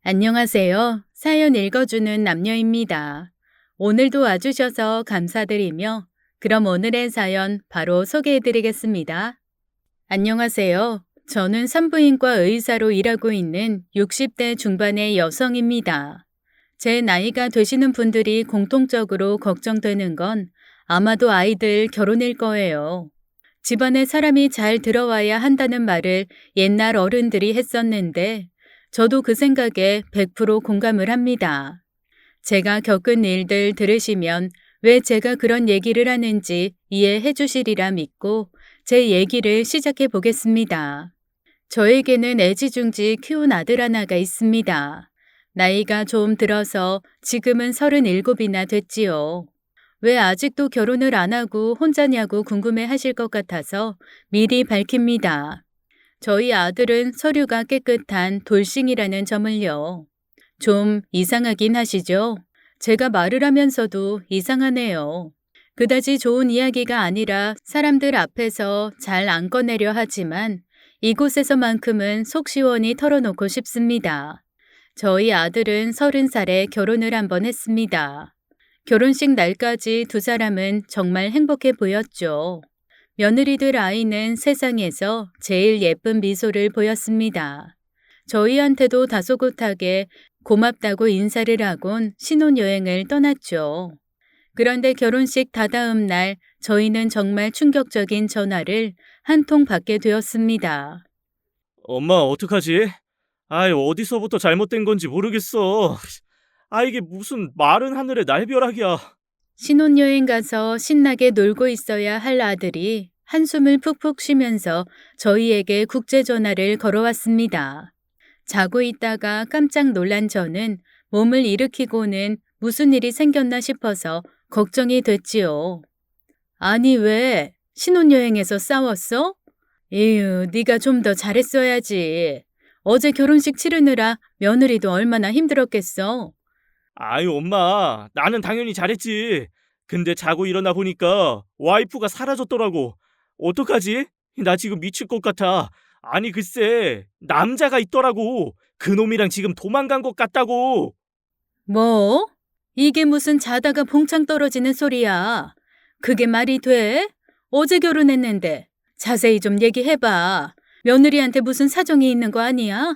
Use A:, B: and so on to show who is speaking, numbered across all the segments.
A: 안녕하세요. 사연 읽어주는 남녀입니다. 오늘도 와주셔서 감사드리며, 그럼 오늘의 사연 바로 소개해드리겠습니다. 안녕하세요. 저는 산부인과 의사로 일하고 있는 60대 중반의 여성입니다. 제 나이가 되시는 분들이 공통적으로 걱정되는 건 아마도 아이들 결혼일 거예요. 집안에 사람이 잘 들어와야 한다는 말을 옛날 어른들이 했었는데, 저도 그 생각에 100% 공감을 합니다. 제가 겪은 일들 들으시면 왜 제가 그런 얘기를 하는지 이해해 주시리라 믿고 제 얘기를 시작해 보겠습니다. 저에게는 애지중지 키운 아들 하나가 있습니다. 나이가 좀 들어서 지금은 37이나 됐지요. 왜 아직도 결혼을 안 하고 혼자냐고 궁금해 하실 것 같아서 미리 밝힙니다. 저희 아들은 서류가 깨끗한 돌싱이라는 점을요. 좀 이상하긴 하시죠? 제가 말을 하면서도 이상하네요. 그다지 좋은 이야기가 아니라 사람들 앞에서 잘 안 꺼내려 하지만 이곳에서만큼은 속 시원히 털어놓고 싶습니다. 저희 아들은 30살에 결혼을 한번 했습니다. 결혼식 날까지 두 사람은 정말 행복해 보였죠. 며느리들 아이는 세상에서 제일 예쁜 미소를 보였습니다. 저희한테도 다소곳하게 고맙다고 인사를 하곤 신혼여행을 떠났죠. 그런데 결혼식 다다음 날 저희는 정말 충격적인 전화를 한 통 받게 되었습니다.
B: 엄마, 어떡하지? 아이, 어디서부터 잘못된 건지 모르겠어. 이게 무슨 마른 하늘의 날벼락이야.
A: 신혼여행 가서 신나게 놀고 있어야 할 아들이 한숨을 푹푹 쉬면서 저희에게 국제전화를 걸어왔습니다. 자고 있다가 깜짝 놀란 저는 몸을 일으키고는 무슨 일이 생겼나 싶어서 걱정이 됐지요. 아니 왜? 신혼여행에서 싸웠어? 에휴, 네가 좀 더 잘했어야지. 어제 결혼식 치르느라 며느리도 얼마나 힘들었겠어.
B: 아이, 엄마, 나는 당연히 잘했지. 근데 자고 일어나 보니까 와이프가 사라졌더라고. 어떡하지? 나 지금 미칠 것 같아. 아니, 글쎄, 남자가 있더라고. 그놈이랑 지금 도망간 것 같다고.
A: 뭐? 이게 무슨 자다가 봉창 떨어지는 소리야. 그게 말이 돼? 어제 결혼했는데. 자세히 좀 얘기해봐. 며느리한테 무슨 사정이 있는 거 아니야?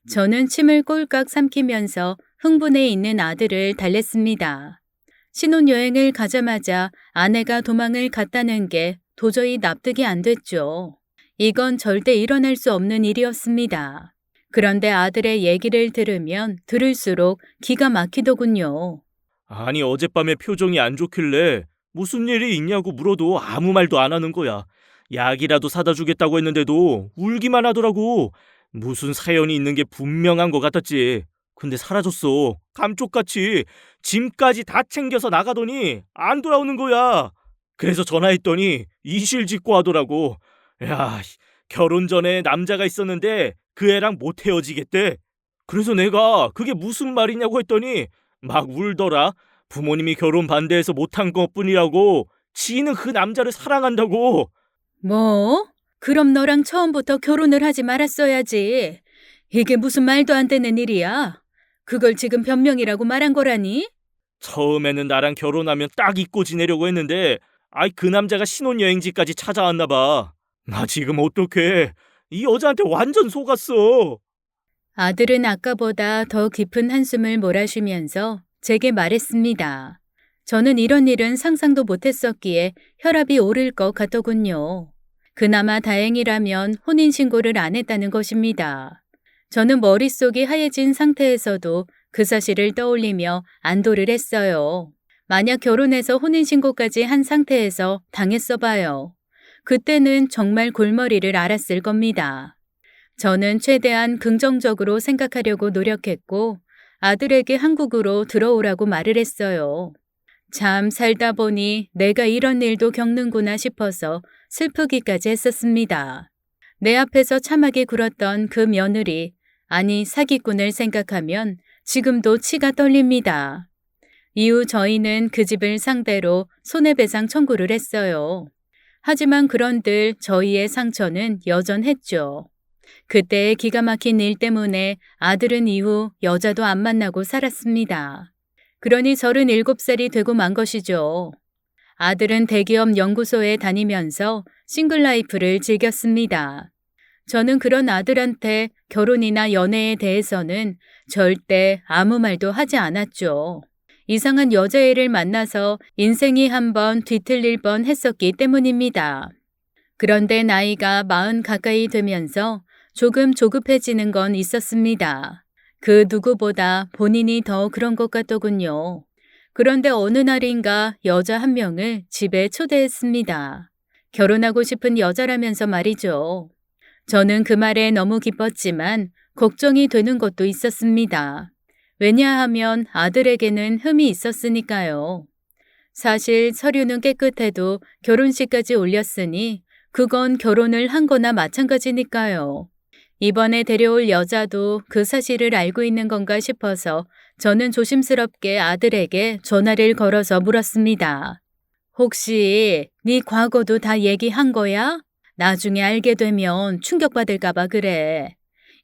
A: 저는 침을 꼴깍 삼키면서 흥분해 있는 아들을 달랬습니다. 신혼여행을 가자마자 아내가 도망을 갔다는 게 도저히 납득이 안 됐죠. 이건 절대 일어날 수 없는 일이었습니다. 그런데 아들의 얘기를 들으면 들을수록 기가 막히더군요.
B: 아니, 어젯밤에 표정이 안 좋길래 무슨 일이 있냐고 물어도 아무 말도 안 하는 거야. 약이라도 사다 주겠다고 했는데도 울기만 하더라고. 무슨 사연이 있는 게 분명한 것 같았지. 근데 사라졌어. 감쪽같이 짐까지 다 챙겨서 나가더니 안 돌아오는 거야. 그래서 전화했더니 이실직고 하더라고. 야, 결혼 전에 남자가 있었는데 그 애랑 못 헤어지겠대. 그래서 내가 그게 무슨 말이냐고 했더니 막 울더라. 부모님이 결혼 반대해서 못한 것뿐이라고. 지는 그 남자를 사랑한다고.
A: 뭐? 그럼 너랑 처음부터 결혼을 하지 말았어야지. 이게 무슨 말도 안 되는 일이야. 그걸 지금 변명이라고 말한 거라니?
B: 처음에는 나랑 결혼하면 딱 잊고 지내려고 했는데 그 남자가 신혼여행지까지 찾아왔나 봐. 나 지금 어떡해. 이 여자한테 완전 속았어.
A: 아들은 아까보다 더 깊은 한숨을 몰아쉬면서 제게 말했습니다. 저는 이런 일은 상상도 못했었기에 혈압이 오를 것 같더군요. 그나마 다행이라면 혼인신고를 안 했다는 것입니다. 저는 머릿속이 하얘진 상태에서도 그 사실을 떠올리며 안도를 했어요. 만약 결혼해서 혼인신고까지 한 상태에서 당했어 봐요. 그때는 정말 골머리를 앓았을 겁니다. 저는 최대한 긍정적으로 생각하려고 노력했고 아들에게 한국으로 들어오라고 말을 했어요. 참 살다 보니 내가 이런 일도 겪는구나 싶어서 슬프기까지 했었습니다. 내 앞에서 참하게 굴었던 그 며느리, 아니 사기꾼을 생각하면 지금도 치가 떨립니다. 이후 저희는 그 집을 상대로 손해배상 청구를 했어요. 하지만 그런들 저희의 상처는 여전했죠. 그때의 기가 막힌 일 때문에 아들은 이후 여자도 안 만나고 살았습니다. 그러니 37살이 되고 만 것이죠. 아들은 대기업 연구소에 다니면서 싱글 라이프를 즐겼습니다. 저는 그런 아들한테 결혼이나 연애에 대해서는 절대 아무 말도 하지 않았죠. 이상한 여자애를 만나서 인생이 한번 뒤틀릴 뻔 했었기 때문입니다. 그런데 나이가 40 가까이 되면서 조금 조급해지는 건 있었습니다. 그 누구보다 본인이 더 그런 것 같더군요. 그런데 어느 날인가 여자 한 명을 집에 초대했습니다. 결혼하고 싶은 여자라면서 말이죠. 저는 그 말에 너무 기뻤지만 걱정이 되는 것도 있었습니다. 왜냐하면 아들에게는 흠이 있었으니까요. 사실 서류는 깨끗해도 결혼식까지 올렸으니 그건 결혼을 한 거나 마찬가지니까요. 이번에 데려올 여자도 그 사실을 알고 있는 건가 싶어서 저는 조심스럽게 아들에게 전화를 걸어서 물었습니다. 혹시 네 과거도 다 얘기한 거야? 나중에 알게 되면 충격받을까 봐 그래.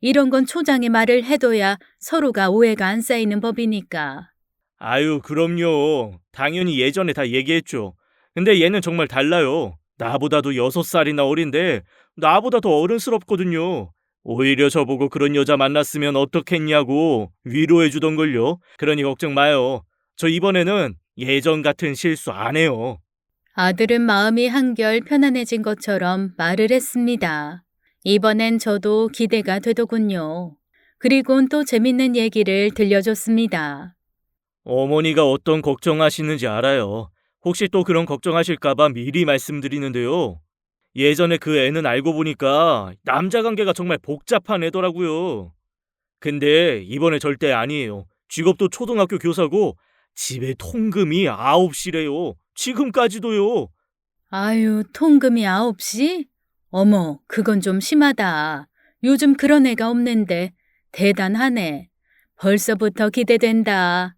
A: 이런 건 초장에 말을 해둬야 서로가 오해가 안 쌓이는 법이니까.
B: 아유, 그럼요. 당연히 예전에 다 얘기했죠. 근데 얘는 정말 달라요. 나보다도 6살이나 어린데 나보다 더 어른스럽거든요. 오히려 저보고 그런 여자 만났으면 어떻겠냐고 위로해 주던걸요. 그러니 걱정 마요. 저 이번에는 예전 같은 실수 안 해요.
A: 아들은 마음이 한결 편안해진 것처럼 말을 했습니다. 이번엔 저도 기대가 되더군요. 그리곤 또 재밌는 얘기를 들려줬습니다.
B: 어머니가 어떤 걱정하시는지 알아요. 혹시 또 그런 걱정하실까봐 미리 말씀드리는데요. 예전에 그 애는 알고 보니까 남자 관계가 정말 복잡한 애더라고요. 근데 이번에 절대 아니에요. 직업도 초등학교 교사고 집에 통금이 9시래요. 지금까지도요.
A: 아유, 통금이 9시? 어머, 그건 좀 심하다. 요즘 그런 애가 없는데 대단하네. 벌써부터 기대된다.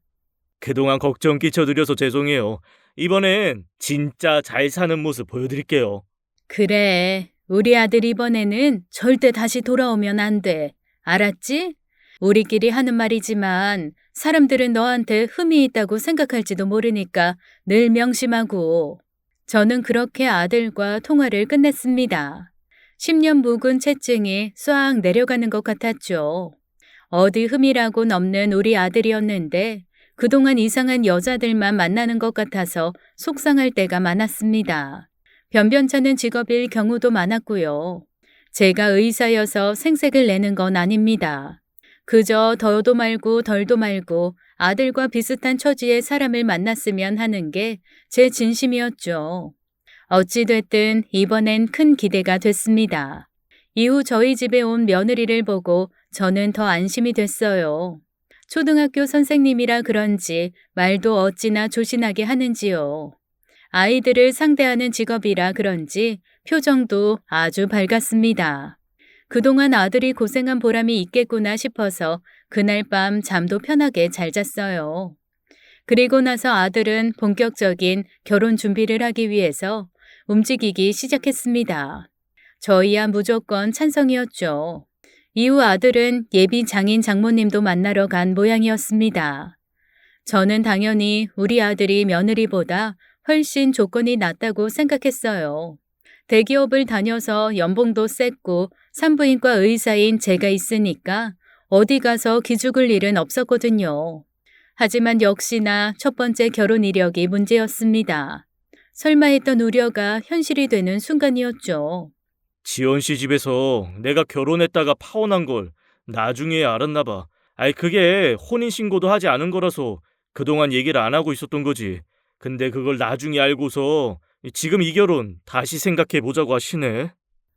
B: 그동안 걱정 끼쳐드려서 죄송해요. 이번엔 진짜 잘 사는 모습 보여드릴게요.
A: 그래, 우리 아들 이번에는 절대 다시 돌아오면 안 돼. 알았지? 우리끼리 하는 말이지만 사람들은 너한테 흠이 있다고 생각할지도 모르니까 늘 명심하고. 저는 그렇게 아들과 통화를 끝냈습니다. 10년 묵은 채증이 싹 내려가는 것 같았죠. 어디 흠이라고는 없는 우리 아들이었는데 그동안 이상한 여자들만 만나는 것 같아서 속상할 때가 많았습니다. 변변찮은 직업일 경우도 많았고요. 제가 의사여서 생색을 내는 건 아닙니다. 그저 더도 말고 덜도 말고 아들과 비슷한 처지의 사람을 만났으면 하는 게 제 진심이었죠. 어찌됐든 이번엔 큰 기대가 됐습니다. 이후 저희 집에 온 며느리를 보고 저는 더 안심이 됐어요. 초등학교 선생님이라 그런지 말도 어찌나 조신하게 하는지요. 아이들을 상대하는 직업이라 그런지 표정도 아주 밝았습니다. 그동안 아들이 고생한 보람이 있겠구나 싶어서 그날 밤 잠도 편하게 잘 잤어요. 그리고 나서 아들은 본격적인 결혼 준비를 하기 위해서 움직이기 시작했습니다. 저희야 무조건 찬성이었죠. 이후 아들은 예비 장인 장모님도 만나러 간 모양이었습니다. 저는 당연히 우리 아들이 며느리보다 훨씬 조건이 낫다고 생각했어요. 대기업을 다녀서 연봉도 셌고 산부인과 의사인 제가 있으니까 어디 가서 기죽을 일은 없었거든요. 하지만 역시나 첫 번째 결혼 이력이 문제였습니다. 설마 했던 우려가 현실이 되는 순간이었죠.
B: 지연 씨 집에서 내가 결혼했다가 파혼한 걸 나중에 알았나 봐. 아이, 그게 혼인신고도 하지 않은 거라서 그동안 얘기를 안 하고 있었던 거지. 근데 그걸 나중에 알고서 지금 이 결혼 다시 생각해 보자고 하시네.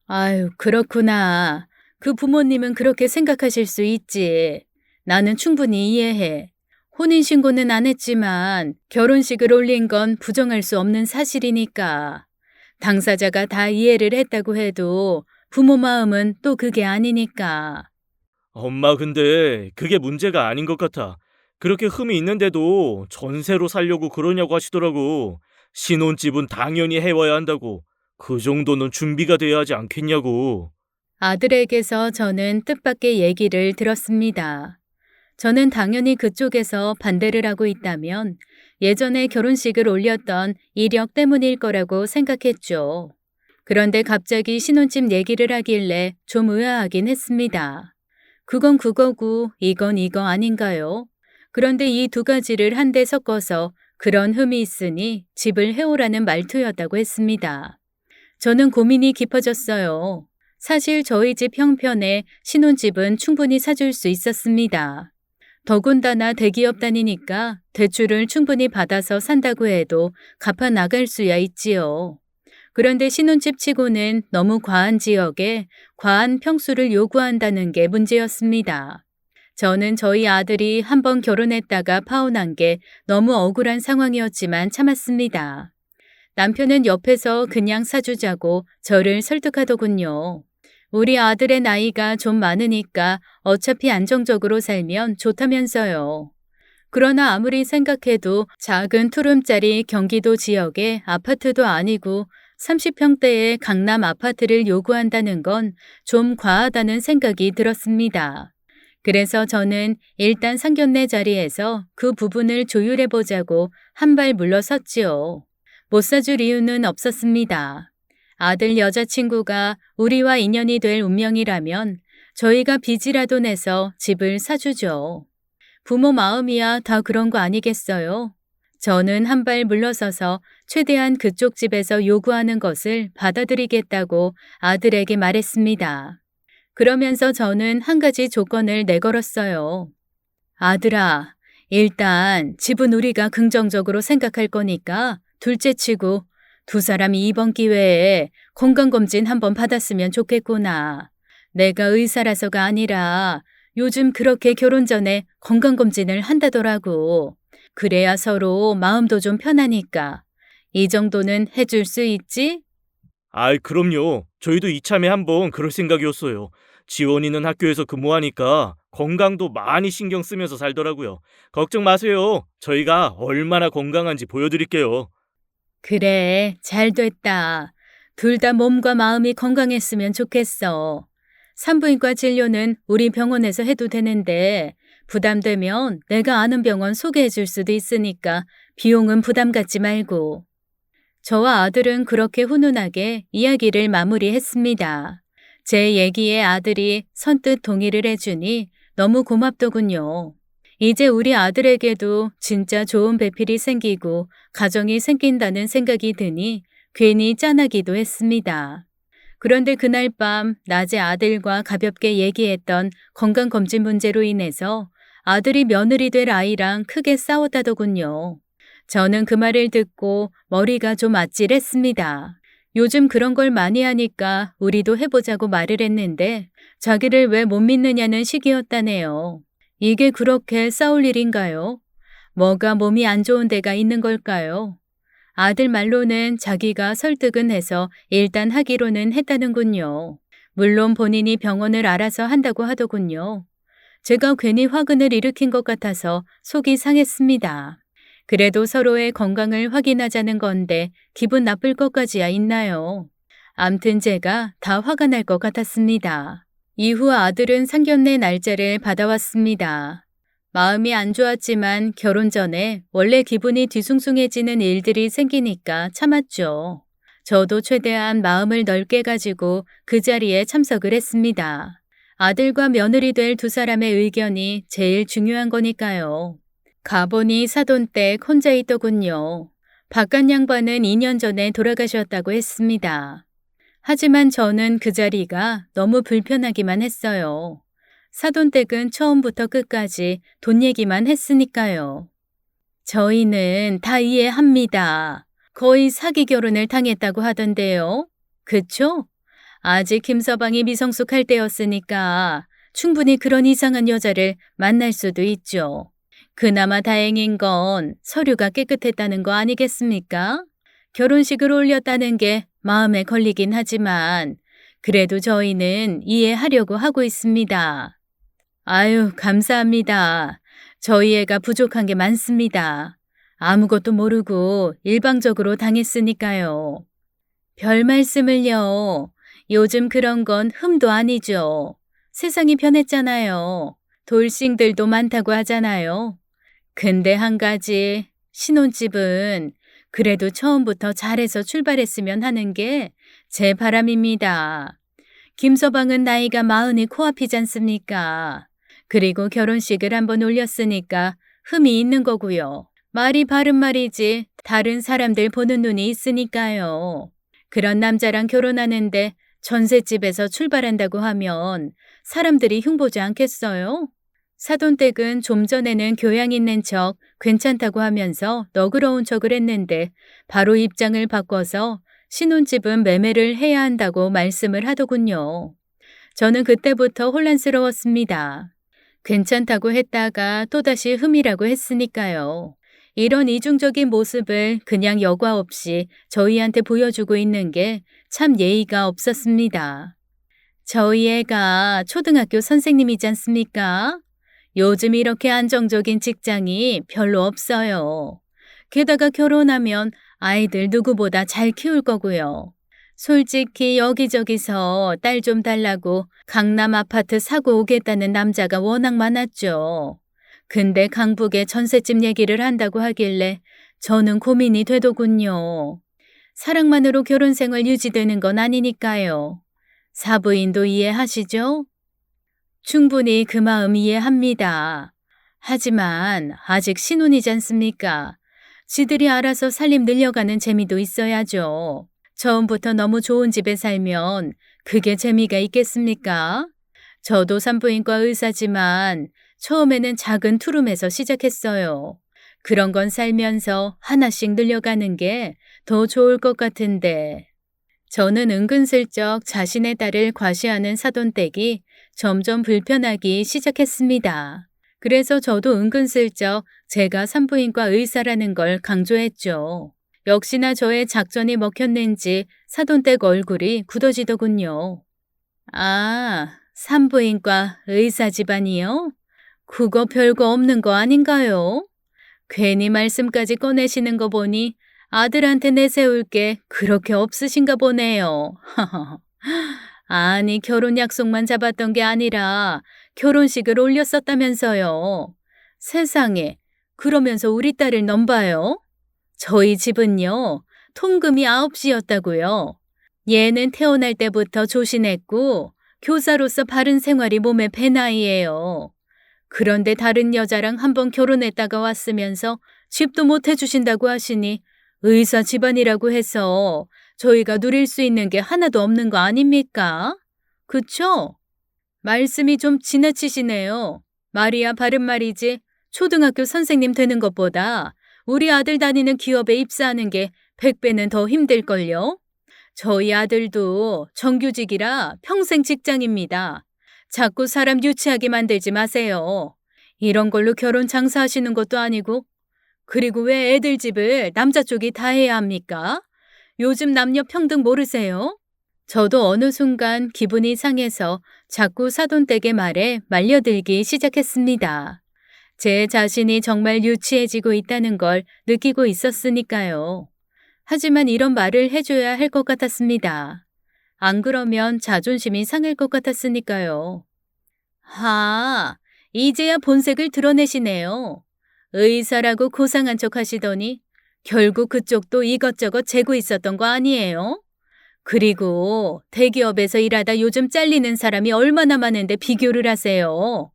A: 아유, 그렇구나. 그 부모님은 그렇게 생각하실 수 있지. 나는 충분히 이해해. 혼인신고는 안 했지만 결혼식을 올린 건 부정할 수 없는 사실이니까. 당사자가 다 이해를 했다고 해도 부모 마음은 또 그게 아니니까.
B: 엄마, 근데 그게 문제가 아닌 것 같아. 그렇게 흠이 있는데도 전세로 살려고 그러냐고 하시더라고. 신혼집은 당연히 해와야 한다고. 그 정도는 준비가 돼야 하지 않겠냐고.
A: 아들에게서 저는 뜻밖의 얘기를 들었습니다. 저는 당연히 그쪽에서 반대를 하고 있다면 예전에 결혼식을 올렸던 이력 때문일 거라고 생각했죠. 그런데 갑자기 신혼집 얘기를 하길래 좀 의아하긴 했습니다. 그건 그거고 이건 이거 아닌가요? 그런데 이 두 가지를 한데 섞어서 그런 흠이 있으니 집을 해오라는 말투였다고 했습니다. 저는 고민이 깊어졌어요. 사실 저희 집 형편에 신혼집은 충분히 사줄 수 있었습니다. 더군다나 대기업 다니니까 대출을 충분히 받아서 산다고 해도 갚아 나갈 수야 있지요. 그런데 신혼집 치고는 너무 과한 지역에 과한 평수를 요구한다는 게 문제였습니다. 저는 저희 아들이 한번 결혼했다가 파혼한 게 너무 억울한 상황이었지만 참았습니다. 남편은 옆에서 그냥 사주자고 저를 설득하더군요. 우리 아들의 나이가 좀 많으니까 어차피 안정적으로 살면 좋다면서요. 그러나 아무리 생각해도 작은 투룸짜리 경기도 지역의 아파트도 아니고 30평대의 강남 아파트를 요구한다는 건 좀 과하다는 생각이 들었습니다. 그래서 저는 일단 상견례 자리에서 그 부분을 조율해보자고 한 발 물러섰지요. 못 사줄 이유는 없었습니다. 아들 여자친구가 우리와 인연이 될 운명이라면 저희가 빚이라도 내서 집을 사주죠. 부모 마음이야 다 그런 거 아니겠어요? 저는 한 발 물러서서 최대한 그쪽 집에서 요구하는 것을 받아들이겠다고 아들에게 말했습니다. 그러면서 저는 한 가지 조건을 내걸었어요. 아들아, 일단 집은 우리가 긍정적으로 생각할 거니까 둘째치고 두 사람이 이번 기회에 건강검진 한번 받았으면 좋겠구나. 내가 의사라서가 아니라 요즘 그렇게 결혼 전에 건강검진을 한다더라고. 그래야 서로 마음도 좀 편하니까. 이 정도는 해줄 수 있지?
B: 아이, 그럼요. 저희도 이참에 한번 그럴 생각이었어요. 지원이는 학교에서 근무하니까 건강도 많이 신경 쓰면서 살더라고요. 걱정 마세요. 저희가 얼마나 건강한지 보여드릴게요.
A: 그래, 잘 됐다. 둘 다 몸과 마음이 건강했으면 좋겠어. 산부인과 진료는 우리 병원에서 해도 되는데 부담되면 내가 아는 병원 소개해 줄 수도 있으니까 비용은 부담 갖지 말고. 저와 아들은 그렇게 훈훈하게 이야기를 마무리했습니다. 제 얘기에 아들이 선뜻 동의를 해주니 너무 고맙더군요. 이제 우리 아들에게도 진짜 좋은 배필이 생기고 가정이 생긴다는 생각이 드니 괜히 짠하기도 했습니다. 그런데 그날 밤 낮에 아들과 가볍게 얘기했던 건강검진 문제로 인해서 아들이 며느리 될 아이랑 크게 싸웠다더군요. 저는 그 말을 듣고 머리가 좀 아찔했습니다. 요즘 그런 걸 많이 하니까 우리도 해보자고 말을 했는데 자기를 왜 못 믿느냐는 식이었다네요. 이게 그렇게 싸울 일인가요? 뭐가 몸이 안 좋은 데가 있는 걸까요? 아들 말로는 자기가 설득은 해서 일단 하기로는 했다는군요. 물론 본인이 병원을 알아서 한다고 하더군요. 제가 괜히 화근을 일으킨 것 같아서 속이 상했습니다. 그래도 서로의 건강을 확인하자는 건데 기분 나쁠 것까지야 있나요? 암튼 제가 다 화가 날 것 같았습니다. 이후 아들은 상견례 날짜를 받아왔습니다. 마음이 안 좋았지만 결혼 전에 원래 기분이 뒤숭숭해지는 일들이 생기니까 참았죠. 저도 최대한 마음을 넓게 가지고 그 자리에 참석을 했습니다. 아들과 며느리 될 두 사람의 의견이 제일 중요한 거니까요. 가보니 사돈댁 혼자 있더군요. 바깥 양반은 2년 전에 돌아가셨다고 했습니다. 하지만 저는 그 자리가 너무 불편하기만 했어요. 사돈댁은 처음부터 끝까지 돈 얘기만 했으니까요. 저희는 다 이해합니다. 거의 사기 결혼을 당했다고 하던데요. 그쵸? 아직 김서방이 미성숙할 때였으니까 충분히 그런 이상한 여자를 만날 수도 있죠. 그나마 다행인 건 서류가 깨끗했다는 거 아니겠습니까? 결혼식을 올렸다는 게 마음에 걸리긴 하지만 그래도 저희는 이해하려고 하고 있습니다. 아유, 감사합니다. 저희 애가 부족한 게 많습니다. 아무것도 모르고 일방적으로 당했으니까요. 별 말씀을요. 요즘 그런 건 흠도 아니죠. 세상이 변했잖아요. 돌싱들도 많다고 하잖아요. 근데 한 가지, 신혼집은 그래도 처음부터 잘해서 출발했으면 하는 게 제 바람입니다. 김서방은 나이가 마흔이 코앞이지 않습니까? 그리고 결혼식을 한번 올렸으니까 흠이 있는 거고요. 말이 바른 말이지 다른 사람들 보는 눈이 있으니까요. 그런 남자랑 결혼하는데 전셋집에서 출발한다고 하면 사람들이 흉보지 않겠어요? 사돈댁은 좀 전에는 교양 있는 척 괜찮다고 하면서 너그러운 척을 했는데 바로 입장을 바꿔서 신혼집은 매매를 해야 한다고 말씀을 하더군요. 저는 그때부터 혼란스러웠습니다. 괜찮다고 했다가 또다시 흠이라고 했으니까요. 이런 이중적인 모습을 그냥 여과 없이 저희한테 보여주고 있는 게 참 예의가 없었습니다. 저희 애가 초등학교 선생님이지 않습니까? 요즘 이렇게 안정적인 직장이 별로 없어요. 게다가 결혼하면 아이들 누구보다 잘 키울 거고요. 솔직히 여기저기서 딸 좀 달라고 강남 아파트 사고 오겠다는 남자가 워낙 많았죠. 근데 강북에 전셋집 얘기를 한다고 하길래 저는 고민이 되더군요. 사랑만으로 결혼 생활 유지되는 건 아니니까요. 사부인도 이해하시죠? 충분히 그 마음 이해합니다. 하지만 아직 신혼이지 않습니까? 지들이 알아서 살림 늘려가는 재미도 있어야죠. 처음부터 너무 좋은 집에 살면 그게 재미가 있겠습니까? 저도 산부인과 의사지만 처음에는 작은 투룸에서 시작했어요. 그런 건 살면서 하나씩 늘려가는 게 더 좋을 것 같은데. 저는 은근슬쩍 자신의 딸을 과시하는 사돈댁이 점점 불편하기 시작했습니다. 그래서 저도 은근슬쩍 제가 산부인과 의사라는 걸 강조했죠. 역시나 저의 작전이 먹혔는지 사돈댁 얼굴이 굳어지더군요. 아, 산부인과 의사 집안이요? 그거 별거 없는 거 아닌가요? 괜히 말씀까지 꺼내시는 거 보니 아들한테 내세울 게 그렇게 없으신가 보네요. 아니, 결혼 약속만 잡았던 게 아니라 결혼식을 올렸었다면서요. 세상에, 그러면서 우리 딸을 넘봐요? 저희 집은요, 통금이 9시였다고요. 얘는 태어날 때부터 조신했고 교사로서 바른 생활이 몸에 배 나이예요. 그런데 다른 여자랑 한번 결혼했다가 왔으면서 집도 못 해주신다고 하시니 의사 집안이라고 해서 저희가 누릴 수 있는 게 하나도 없는 거 아닙니까? 그쵸? 말씀이 좀 지나치시네요. 말이야 바른 말이지. 초등학교 선생님 되는 것보다 우리 아들 다니는 기업에 입사하는 게 100배는 더 힘들걸요? 저희 아들도 정규직이라 평생 직장입니다. 자꾸 사람 유치하게 만들지 마세요. 이런 걸로 결혼 장사하시는 것도 아니고. 그리고 왜 애들 집을 남자 쪽이 다 해야 합니까? 요즘 남녀 평등 모르세요? 저도 어느 순간 기분이 상해서 자꾸 사돈댁의 말에 말려들기 시작했습니다. 제 자신이 정말 유치해지고 있다는 걸 느끼고 있었으니까요. 하지만 이런 말을 해줘야 할 것 같았습니다. 안 그러면 자존심이 상할 것 같았으니까요. 이제야 본색을 드러내시네요. 의사라고 고상한 척 하시더니 결국 그쪽도 이것저것 재고 있었던 거 아니에요? 그리고 대기업에서 일하다 요즘 잘리는 사람이 얼마나 많은데 비교를 하세요.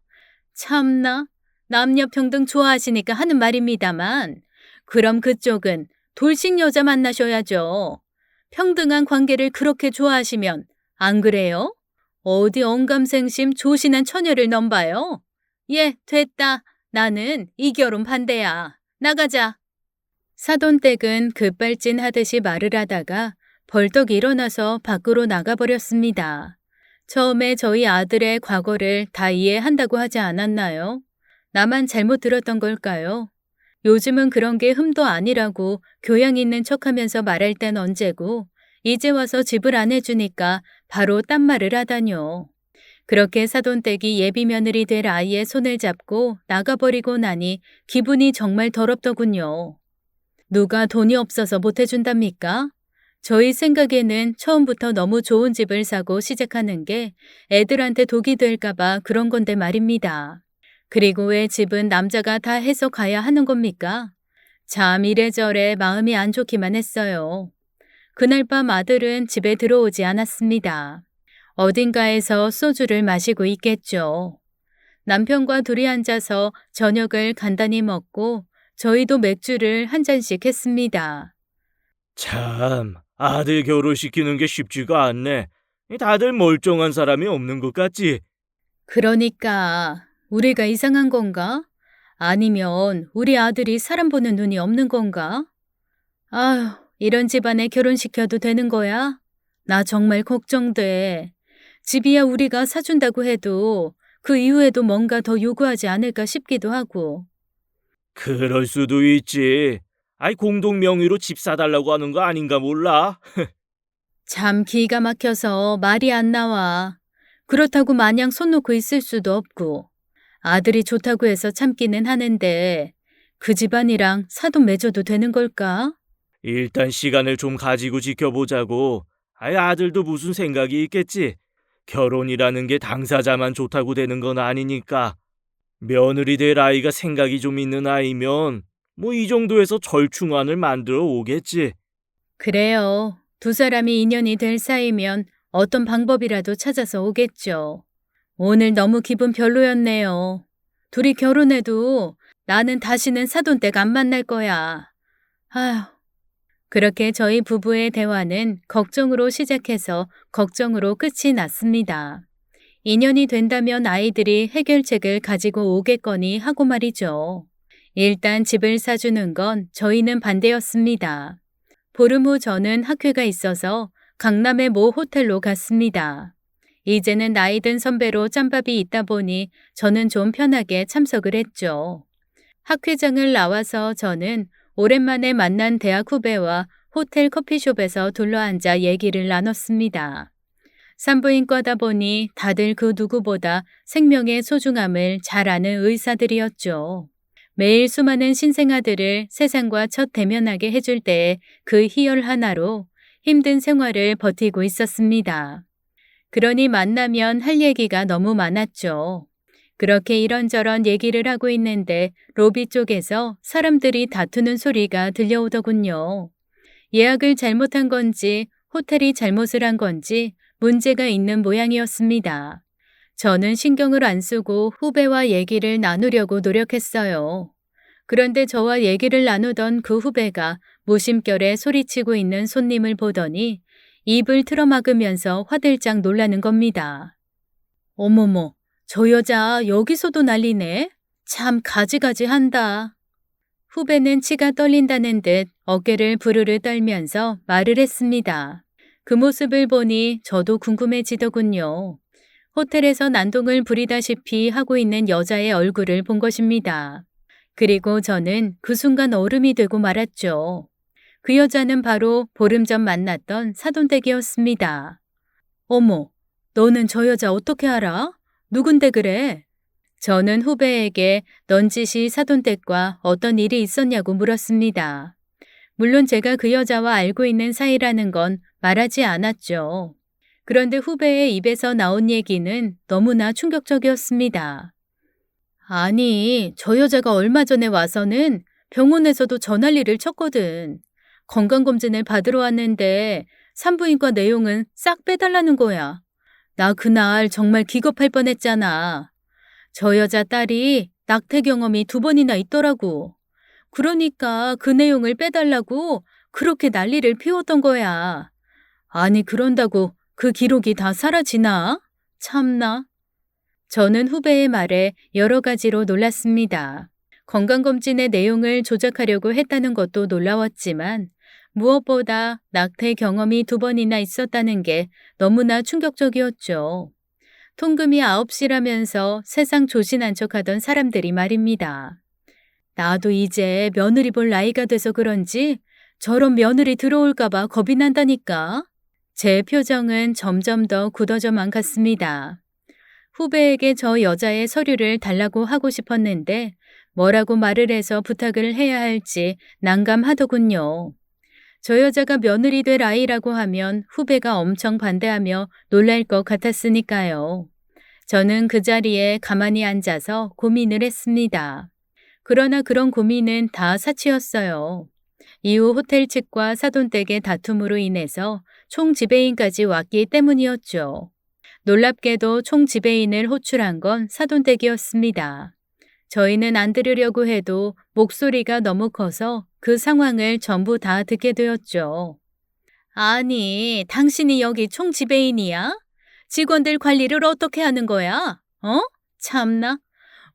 A: 참나, 남녀평등 좋아하시니까 하는 말입니다만 그럼 그쪽은 돌싱 여자 만나셔야죠. 평등한 관계를 그렇게 좋아하시면 안 그래요? 어디 언감생심 조신한 처녀를 넘봐요? 예, 됐다. 나는 이 결혼 반대야. 나가자. 사돈댁은 급발진하듯이 말을 하다가 벌떡 일어나서 밖으로 나가버렸습니다. 처음에 저희 아들의 과거를 다 이해한다고 하지 않았나요? 나만 잘못 들었던 걸까요? 요즘은 그런 게 흠도 아니라고 교양 있는 척하면서 말할 땐 언제고 이제 와서 집을 안 해주니까 바로 딴 말을 하다뇨. 그렇게 사돈댁이 예비 며느리 될 아이의 손을 잡고 나가버리고 나니 기분이 정말 더럽더군요. 누가 돈이 없어서 못 해준답니까? 저희 생각에는 처음부터 너무 좋은 집을 사고 시작하는 게 애들한테 독이 될까봐 그런 건데 말입니다. 그리고 왜 집은 남자가 다 해서 가야 하는 겁니까? 참 이래저래 마음이 안 좋기만 했어요. 그날 밤 아들은 집에 들어오지 않았습니다. 어딘가에서 소주를 마시고 있겠죠. 남편과 둘이 앉아서 저녁을 간단히 먹고 저희도 맥주를 한 잔씩 했습니다.
B: 참, 아들 결혼시키는 게 쉽지가 않네. 다들 멀쩡한 사람이 없는 것 같지?
A: 그러니까 우리가 이상한 건가? 아니면 우리 아들이 사람 보는 눈이 없는 건가? 아휴, 이런 집안에 결혼시켜도 되는 거야? 나 정말 걱정돼. 집이야 우리가 사준다고 해도 그 이후에도 뭔가 더 요구하지 않을까 싶기도 하고.
B: 그럴 수도 있지. 아이, 공동 명의로 집 사달라고 하는 거 아닌가 몰라?
A: 참 기가 막혀서 말이 안 나와. 그렇다고 마냥 손 놓고 있을 수도 없고. 아들이 좋다고 해서 참기는 하는데 그 집안이랑 사돈 맺어도 되는 걸까?
B: 일단 시간을 좀 가지고 지켜보자고. 아이, 아들도 무슨 생각이 있겠지. 결혼이라는 게 당사자만 좋다고 되는 건 아니니까. 며느리 될 아이가 생각이 좀 있는 아이면 뭐 이 정도에서 절충안을 만들어 오겠지.
A: 그래요. 두 사람이 인연이 될 사이면 어떤 방법이라도 찾아서 오겠죠. 오늘 너무 기분 별로였네요. 둘이 결혼해도 나는 다시는 사돈댁 안 만날 거야. 아휴. 그렇게 저희 부부의 대화는 걱정으로 시작해서 걱정으로 끝이 났습니다. 인연이 된다면 아이들이 해결책을 가지고 오겠거니 하고 말이죠. 일단 집을 사주는 건 저희는 반대였습니다. 보름 후 저는 학회가 있어서 강남의 모 호텔로 갔습니다. 이제는 나이 든 선배로 짬밥이 있다 보니 저는 좀 편하게 참석을 했죠. 학회장을 나와서 저는 오랜만에 만난 대학 후배와 호텔 커피숍에서 둘러앉아 얘기를 나눴습니다. 산부인과다 보니 다들 그 누구보다 생명의 소중함을 잘 아는 의사들이었죠. 매일 수많은 신생아들을 세상과 첫 대면하게 해줄 때의 그 희열 하나로 힘든 생활을 버티고 있었습니다. 그러니 만나면 할 얘기가 너무 많았죠. 그렇게 이런저런 얘기를 하고 있는데 로비 쪽에서 사람들이 다투는 소리가 들려오더군요. 예약을 잘못한 건지 호텔이 잘못을 한 건지 문제가 있는 모양이었습니다. 저는 신경을 안 쓰고 후배와 얘기를 나누려고 노력했어요. 그런데 저와 얘기를 나누던 그 후배가 무심결에 소리치고 있는 손님을 보더니 입을 틀어막으면서 화들짝 놀라는 겁니다. 어머머, 저 여자 여기서도 난리네? 참 가지가지한다. 후배는 치가 떨린다는 듯 어깨를 부르르 떨면서 말을 했습니다. 그 모습을 보니 저도 궁금해지더군요. 호텔에서 난동을 부리다시피 하고 있는 여자의 얼굴을 본 것입니다. 그리고 저는 그 순간 얼음이 되고 말았죠. 그 여자는 바로 보름 전 만났던 사돈댁이었습니다. 어머, 너는 저 여자 어떻게 알아? 누군데 그래? 저는 후배에게 넌지시 사돈댁과 어떤 일이 있었냐고 물었습니다. 물론 제가 그 여자와 알고 있는 사이라는 건 말하지 않았죠. 그런데 후배의 입에서 나온 얘기는 너무나 충격적이었습니다. 아니, 저 여자가 얼마 전에 와서는 병원에서도 전화리를 쳤거든. 건강검진을 받으러 왔는데 산부인과 내용은 싹 빼달라는 거야. 나 그날 정말 기겁할 뻔했잖아. 저 여자 딸이 낙태 경험이 2번이나 있더라고. 그러니까 그 내용을 빼달라고 그렇게 난리를 피웠던 거야. 아니, 그런다고 그 기록이 다 사라지나? 참나. 저는 후배의 말에 여러 가지로 놀랐습니다. 건강검진의 내용을 조작하려고 했다는 것도 놀라웠지만 무엇보다 낙태 경험이 2번이나 있었다는 게 너무나 충격적이었죠. 통금이 9시라면서 세상 조신한 척하던 사람들이 말입니다. 나도 이제 며느리 볼 나이가 돼서 그런지 저런 며느리 들어올까봐 겁이 난다니까. 제 표정은 점점 더 굳어져만 갔습니다. 후배에게 저 여자의 서류를 달라고 하고 싶었는데 뭐라고 말을 해서 부탁을 해야 할지 난감하더군요. 저 여자가 며느리 될 아이라고 하면 후배가 엄청 반대하며 놀랄 것 같았으니까요. 저는 그 자리에 가만히 앉아서 고민을 했습니다. 그러나 그런 고민은 다 사치였어요. 이후 호텔 측과 사돈댁의 다툼으로 인해서 총지배인까지 왔기 때문이었죠. 놀랍게도 총지배인을 호출한 건 사돈댁이었습니다. 저희는 안 들으려고 해도 목소리가 너무 커서 그 상황을 전부 다 듣게 되었죠. 아니, 당신이 여기 총지배인이야? 직원들 관리를 어떻게 하는 거야? 어? 참나.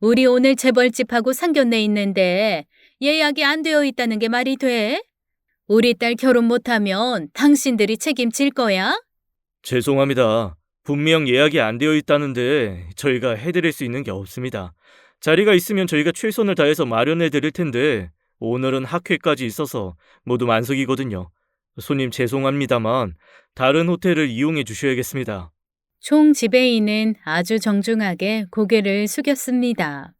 A: 우리 오늘 재벌집하고 상견례 있는데 예약이 안 되어 있다는 게 말이 돼? 우리 딸 결혼 못하면 당신들이 책임질 거야?
B: 죄송합니다. 분명 예약이 안 되어 있다는데 저희가 해드릴 수 있는 게 없습니다. 자리가 있으면 저희가 최선을 다해서 마련해 드릴 텐데 오늘은 학회까지 있어서 모두 만석이거든요. 손님 죄송합니다만 다른 호텔을 이용해 주셔야겠습니다.
A: 총 지배인은 아주 정중하게 고개를 숙였습니다.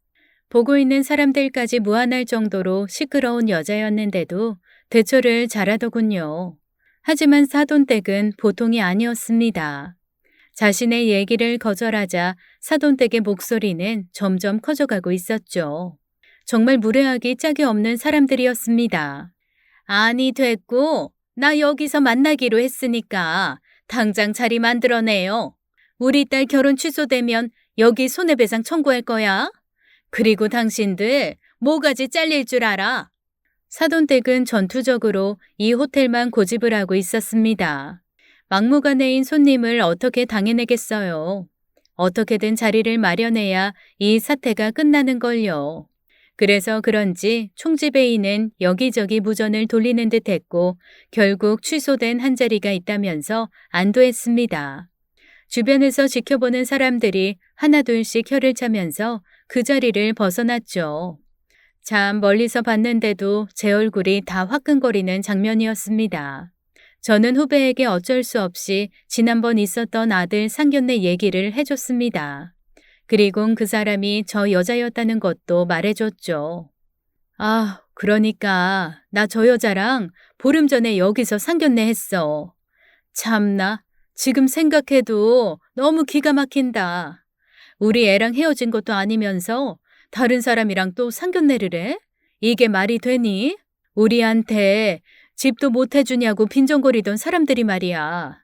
A: 보고 있는 사람들까지 무안할 정도로 시끄러운 여자였는데도 대처를 잘하더군요. 하지만 사돈댁은 보통이 아니었습니다. 자신의 얘기를 거절하자 사돈댁의 목소리는 점점 커져가고 있었죠. 정말 무례하기 짝이 없는 사람들이었습니다. 아니 됐고, 나 여기서 만나기로 했으니까 당장 자리 만들어내요. 우리 딸 결혼 취소되면 여기 손해배상 청구할 거야. 그리고 당신들 뭐가지 잘릴 줄 알아. 사돈댁은 전투적으로 이 호텔만 고집을 하고 있었습니다. 막무가내인 손님을 어떻게 당해내겠어요. 어떻게든 자리를 마련해야 이 사태가 끝나는 걸요. 그래서 그런지 총지배인은 여기저기 무전을 돌리는 듯 했고 결국 취소된 한 자리가 있다면서 안도했습니다. 주변에서 지켜보는 사람들이 하나둘씩 혀를 차면서 그 자리를 벗어났죠. 참 멀리서 봤는데도 제 얼굴이 다 화끈거리는 장면이었습니다. 저는 후배에게 어쩔 수 없이 지난번 있었던 아들 상견례 얘기를 해줬습니다. 그리곤 그 사람이 저 여자였다는 것도 말해줬죠. 아, 그러니까 나 저 여자랑 보름 전에 여기서 상견례 했어. 참나, 지금 생각해도 너무 기가 막힌다. 우리 애랑 헤어진 것도 아니면서 다른 사람이랑 또 상견례를 해? 이게 말이 되니? 우리한테 집도 못 해주냐고 빈정거리던 사람들이 말이야.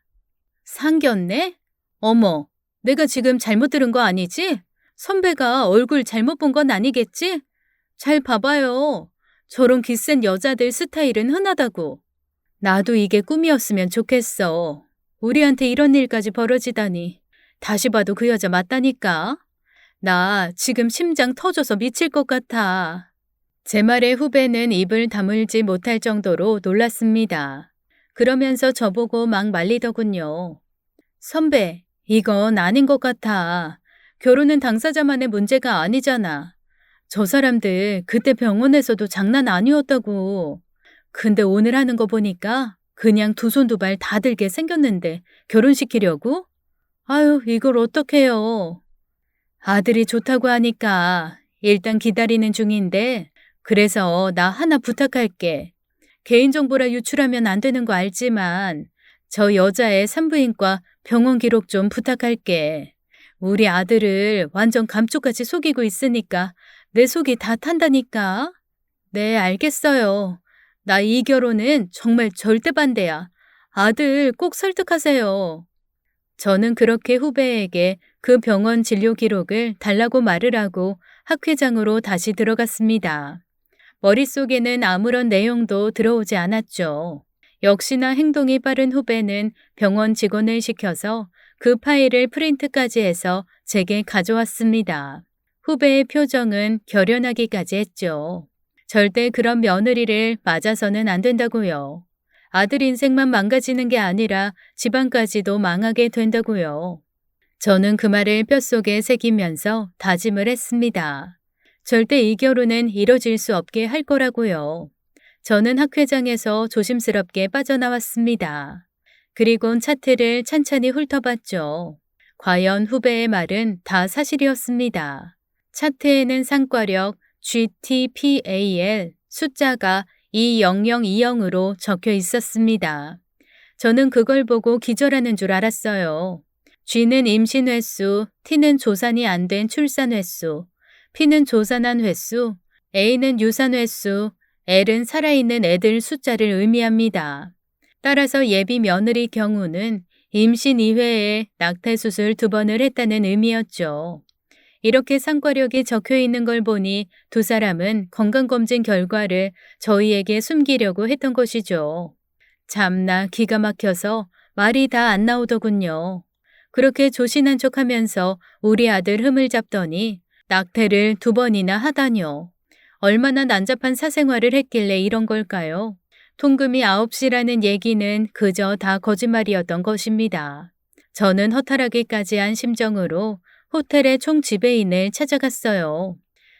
A: 상견례? 어머, 내가 지금 잘못 들은 거 아니지? 선배가 얼굴 잘못 본 건 아니겠지? 잘 봐봐요. 저런 기센 여자들 스타일은 흔하다고. 나도 이게 꿈이었으면 좋겠어. 우리한테 이런 일까지 벌어지다니. 다시 봐도 그 여자 맞다니까. 나 지금 심장 터져서 미칠 것 같아. 제 말에 후배는 입을 다물지 못할 정도로 놀랐습니다. 그러면서 저보고 막 말리더군요. 선배, 이건 아닌 것 같아. 결혼은 당사자만의 문제가 아니잖아. 저 사람들 그때 병원에서도 장난 아니었다고. 근데 오늘 하는 거 보니까 그냥 두 손 두 발 다 들게 생겼는데 결혼시키려고? 아유, 이걸 어떡해요. 아들이 좋다고 하니까 일단 기다리는 중인데 그래서 나 하나 부탁할게. 개인정보라 유출하면 안 되는 거 알지만 저 여자의 산부인과 병원 기록 좀 부탁할게. 우리 아들을 완전 감쪽같이 속이고 있으니까 내 속이 다 탄다니까. 네, 알겠어요. 나 이 결혼은 정말 절대 반대야. 아들 꼭 설득하세요. 저는 그렇게 후배에게 그 병원 진료 기록을 달라고 말을 하고 학회장으로 다시 들어갔습니다. 머릿속에는 아무런 내용도 들어오지 않았죠. 역시나 행동이 빠른 후배는 병원 직원을 시켜서 그 파일을 프린트까지 해서 제게 가져왔습니다. 후배의 표정은 결연하기까지 했죠. 절대 그런 며느리를 맞아서는 안 된다고요. 아들 인생만 망가지는 게 아니라 집안까지도 망하게 된다고요. 저는 그 말을 뼛속에 새기면서 다짐을 했습니다. 절대 이 결혼은 이뤄질 수 없게 할 거라고요. 저는 학회장에서 조심스럽게 빠져나왔습니다. 그리곤 차트를 찬찬히 훑어봤죠. 과연 후배의 말은 다 사실이었습니다. 차트에는 상과력 GTPAL 숫자가 2020으로 적혀 있었습니다. 저는 그걸 보고 기절하는 줄 알았어요. G는 임신 횟수, T는 조산이 안 된 출산 횟수, P는 조산한 횟수, A는 유산 횟수, L은 살아있는 애들 숫자를 의미합니다. 따라서 예비 며느리 경우는 임신 이외에 낙태 수술 2번을 했다는 의미였죠. 이렇게 상과력이 적혀 있는 걸 보니 두 사람은 건강검진 결과를 저희에게 숨기려고 했던 것이죠. 참나 기가 막혀서 말이 다 안 나오더군요. 그렇게 조신한 척하면서 우리 아들 흠을 잡더니 낙태를 2번이나 하다뇨. 얼마나 난잡한 사생활을 했길래 이런 걸까요? 통금이 9시라는 얘기는 그저 다 거짓말이었던 것입니다. 저는 허탈하기까지 한 심정으로 호텔의 총지배인을 찾아갔어요.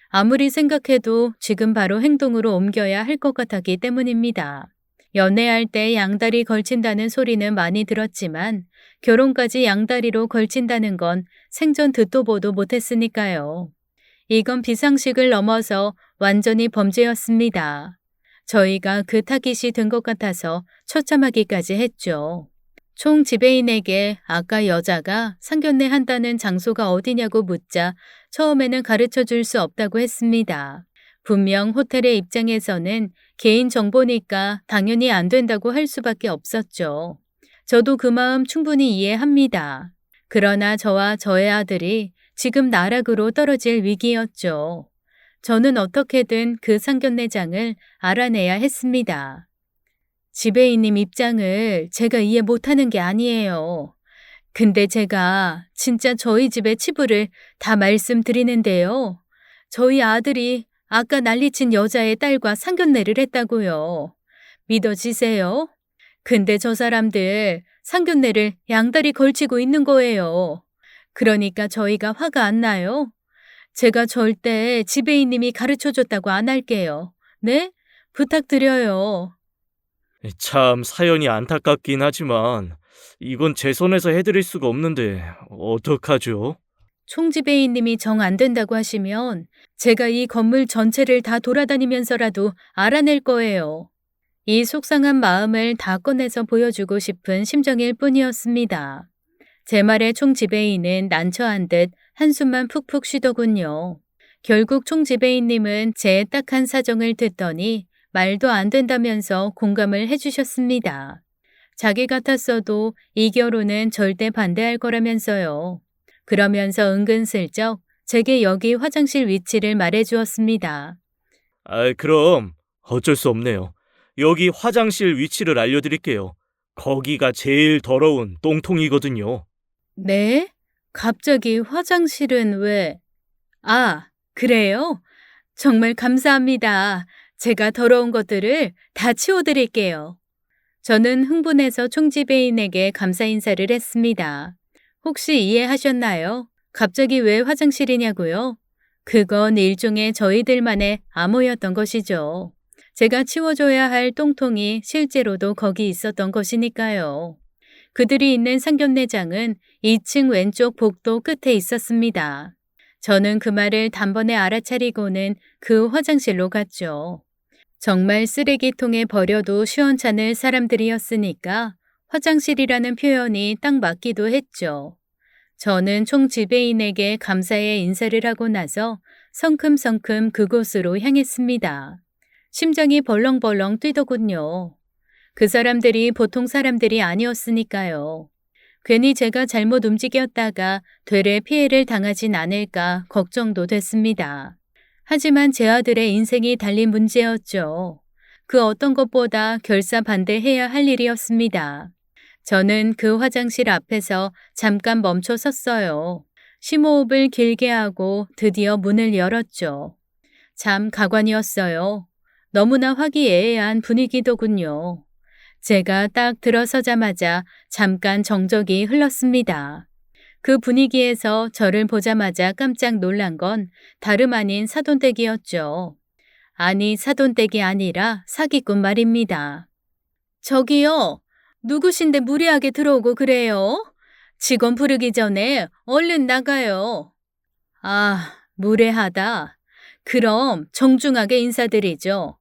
A: 아무리 생각해도 지금 바로 행동으로 옮겨야 할 것 같았기 때문입니다. 연애할 때 양다리 걸친다는 소리는 많이 들었지만 결혼까지 양다리로 걸친다는 건 생전 듣도 보도 못했으니까요. 이건 비상식을 넘어서 완전히 범죄였습니다. 저희가 그 타깃이 된 것 같아서 처참하기까지 했죠. 총 지배인에게 아까 여자가 상견례 한다는 장소가 어디냐고 묻자 처음에는 가르쳐 줄 수 없다고 했습니다. 분명 호텔의 입장에서는 개인 정보니까 당연히 안 된다고 할 수밖에 없었죠. 저도 그 마음 충분히 이해합니다. 그러나 저와 저의 아들이 지금 나락으로 떨어질 위기였죠. 저는 어떻게든 그 상견례장을 알아내야 했습니다. 지배인님 입장을 제가 이해 못하는 게 아니에요. 근데 제가 진짜 저희 집의 치부를 다 말씀드리는데요. 저희 아들이 아까 난리친 여자의 딸과 상견례를 했다고요. 믿어지세요? 근데 저 사람들 상견례를 양다리 걸치고 있는 거예요. 그러니까 저희가 화가 안 나요? 제가 절대 지배인님이 가르쳐줬다고 안 할게요. 네? 부탁드려요.
B: 참 사연이 안타깝긴 하지만 이건 제 손에서 해드릴 수가 없는데 어떡하죠?
A: 총지배인님이 정 안 된다고 하시면 제가 이 건물 전체를 다 돌아다니면서라도 알아낼 거예요. 이 속상한 마음을 다 꺼내서 보여주고 싶은 심정일 뿐이었습니다. 제 말에 총지배인은 난처한 듯 한숨만 푹푹 쉬더군요. 결국 총지배인님은 제 딱한 사정을 듣더니 말도 안 된다면서 공감을 해주셨습니다. 자기 같았어도 이 결혼은 절대 반대할 거라면서요. 그러면서 은근슬쩍 제게 여기 화장실 위치를 말해주었습니다.
B: 그럼 어쩔 수 없네요. 여기 화장실 위치를 알려드릴게요. 거기가 제일 더러운 똥통이거든요.
A: 네? 갑자기 화장실은 왜? 아, 그래요? 정말 감사합니다. 제가 더러운 것들을 다 치워드릴게요. 저는 흥분해서 총지배인에게 감사 인사를 했습니다. 혹시 이해하셨나요? 갑자기 왜 화장실이냐고요? 그건 일종의 저희들만의 암호였던 것이죠. 제가 치워줘야 할 똥통이 실제로도 거기 있었던 것이니까요. 그들이 있는 상견례장은 2층 왼쪽 복도 끝에 있었습니다. 저는 그 말을 단번에 알아차리고는 그 화장실로 갔죠. 정말 쓰레기통에 버려도 시원찮을 사람들이었으니까 화장실이라는 표현이 딱 맞기도 했죠. 저는 총지배인에게 감사의 인사를 하고 나서 성큼성큼 그곳으로 향했습니다. 심장이 벌렁벌렁 뛰더군요. 그 사람들이 보통 사람들이 아니었으니까요. 괜히 제가 잘못 움직였다가 되레 피해를 당하진 않을까 걱정도 됐습니다. 하지만 제 아들의 인생이 달린 문제였죠. 그 어떤 것보다 결사반대해야 할 일이었습니다. 저는 그 화장실 앞에서 잠깐 멈춰 섰어요. 심호흡을 길게 하고 드디어 문을 열었죠. 참 가관이었어요. 너무나 화기애애한 분위기더군요. 제가 딱 들어서자마자 잠깐 정적이 흘렀습니다. 그 분위기에서 저를 보자마자 깜짝 놀란 건 다름 아닌 사돈댁이었죠. 아니, 사돈댁이 아니라 사기꾼 말입니다. 저기요, 누구신데 무리하게 들어오고 그래요? 직원 부르기 전에 얼른 나가요. 아, 무례하다. 그럼 정중하게 인사드리죠.